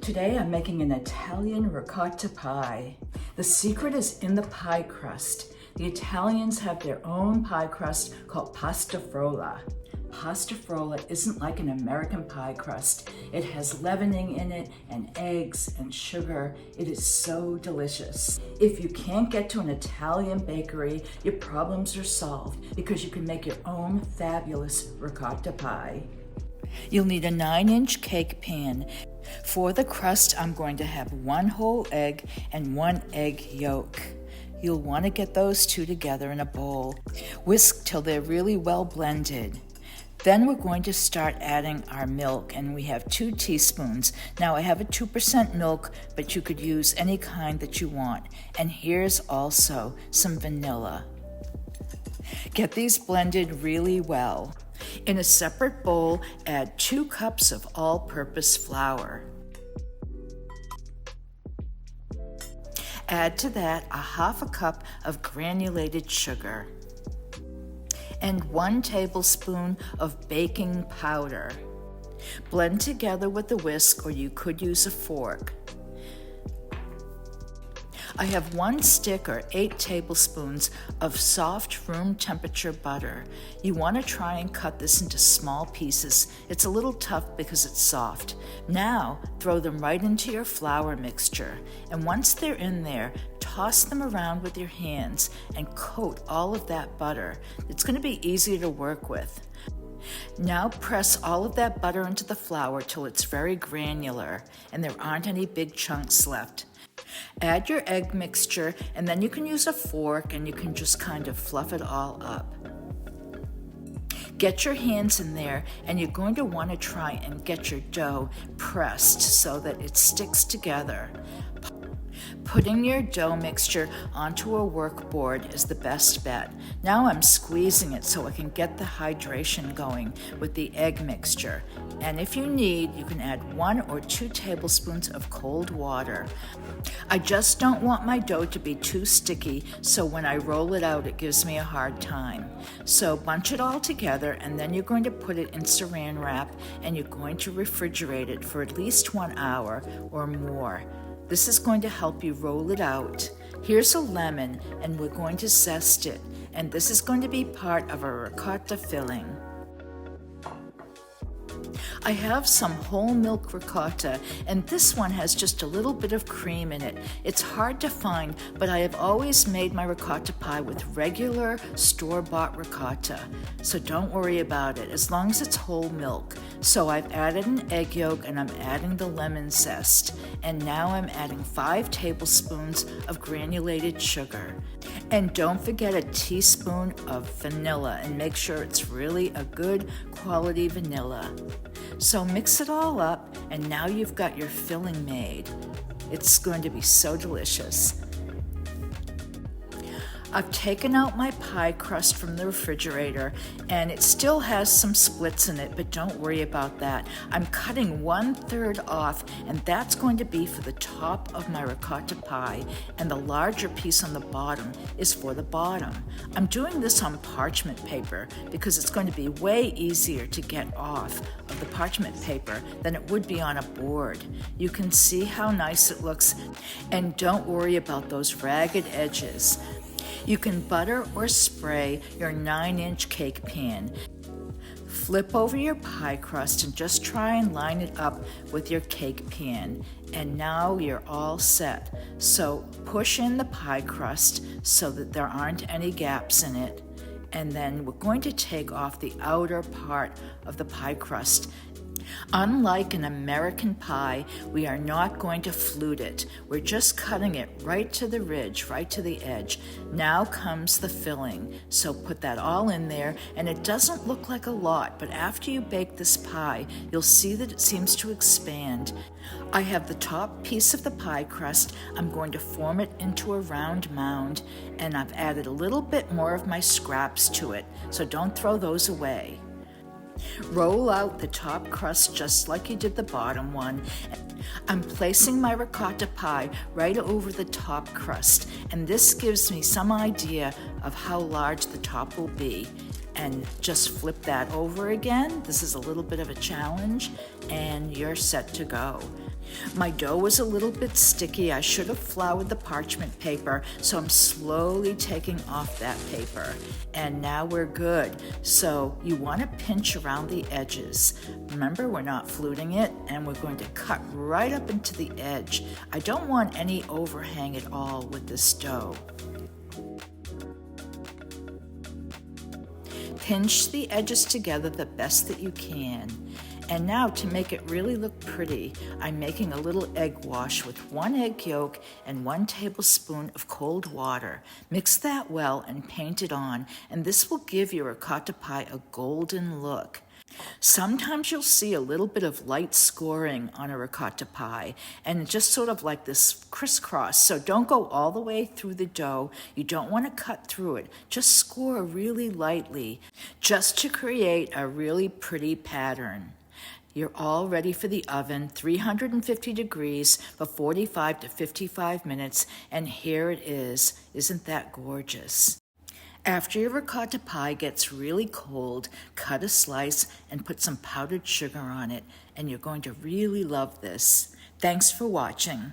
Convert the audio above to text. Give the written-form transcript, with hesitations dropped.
Today I'm making an Italian ricotta pie. The secret is in the pie crust. The Italians have their own pie crust called Pasta Frolla. Pasta Frolla isn't like an American pie crust. It has leavening in it and eggs and sugar. It is so delicious. If you can't get to an Italian bakery, your problems are solved because you can make your own fabulous ricotta pie. You'll need a 9-inch cake pan. For the crust, I'm going to have 1 whole egg and 1 egg yolk. You'll want to get those two together in a bowl. Whisk till they're really well blended. Then we're going to start adding our milk, and we have 2 teaspoons. Now I have a 2% milk, but you could use any kind that you want. And here's also some vanilla. Get these blended really well. In a separate bowl, add 2 cups of all-purpose flour. Add to that a 1/2 cup of granulated sugar and 1 tablespoon of baking powder. Blend together with a whisk, or you could use a fork. I have 1 stick or 8 tablespoons of soft room temperature butter. You want to try and cut this into small pieces. It's a little tough because it's soft. Now throw them right into your flour mixture, and once they're in there, toss them around with your hands and coat all of that butter. It's going to be easier to work with. Now press all of that butter into the flour till it's very granular and there aren't any big chunks left. Add your egg mixture, and then you can use a fork and you can just kind of fluff it all up. Get your hands in there, and you're going to want to try and get your dough pressed so that it sticks together. Putting your dough mixture onto a work board is the best bet. Now I'm squeezing it so I can get the hydration going with the egg mixture. And if you need, you can add 1 or 2 tablespoons of cold water. I just don't want my dough to be too sticky, so when I roll it out, it gives me a hard time. So bunch it all together, and then you're going to put it in saran wrap, and you're going to refrigerate it for at least 1 hour or more. This is going to help you roll it out. Here's a lemon, and we're going to zest it, and this is going to be part of a ricotta filling. I have some whole milk ricotta, and this one has just a little bit of cream in it. It's hard to find, but I have always made my ricotta pie with regular store-bought ricotta, so don't worry about it as long as it's whole milk. So I've added an egg yolk, and I'm adding the lemon zest, and now I'm adding 5 tablespoons of granulated sugar. And don't forget a teaspoon of vanilla, and make sure it's really a good quality vanilla. So mix it all up, and now you've got your filling made. It's going to be so delicious. I've taken out my pie crust from the refrigerator, and it still has some splits in it, but don't worry about that. I'm cutting 1/3 off, and that's going to be for the top of my ricotta pie, and the larger piece on the bottom is for the bottom. I'm doing this on parchment paper because it's going to be way easier to get off of the parchment paper than it would be on a board. You can see how nice it looks, and don't worry about those ragged edges. You can butter or spray your 9-inch cake pan. Flip over your pie crust and just try and line it up with your cake pan. And now you're all set. So push in the pie crust so that there aren't any gaps in it. And then we're going to take off the outer part of the pie crust. Unlike an American pie, we are not going to flute it. We're just cutting it right to the ridge, right to the edge. Now comes the filling. So put that all in there, and it doesn't look like a lot, but after you bake this pie, you'll see that it seems to expand. I have the top piece of the pie crust. I'm going to form it into a round mound, and I've added a little bit more of my scraps to it, so don't throw those away. Roll out the top crust just like you did the bottom one. I'm placing my ricotta pie right over the top crust, and this gives me some idea of how large the top will be. And just flip that over again. This is a little bit of a challenge, and you're set to go. My dough was a little bit sticky. I should have floured the parchment paper, so I'm slowly taking off that paper. And now we're good. So you want to pinch around the edges. Remember, we're not fluting it, and we're going to cut right up into the edge. I don't want any overhang at all with this dough. Pinch the edges together the best that you can. And now to make it really look pretty, I'm making a little egg wash with 1 egg yolk and 1 tablespoon of cold water. Mix that well and paint it on, and this will give your ricotta pie a golden look. Sometimes you'll see a little bit of light scoring on a ricotta pie, and just sort of like this crisscross. So don't go all the way through the dough. You don't want to cut through it. Just score really lightly, just to create a really pretty pattern. You're all ready for the oven, 350 degrees for 45 to 55 minutes, and here it is. Isn't that gorgeous? After your ricotta pie gets really cold, cut a slice and put some powdered sugar on it, and you're going to really love this. Thanks for watching.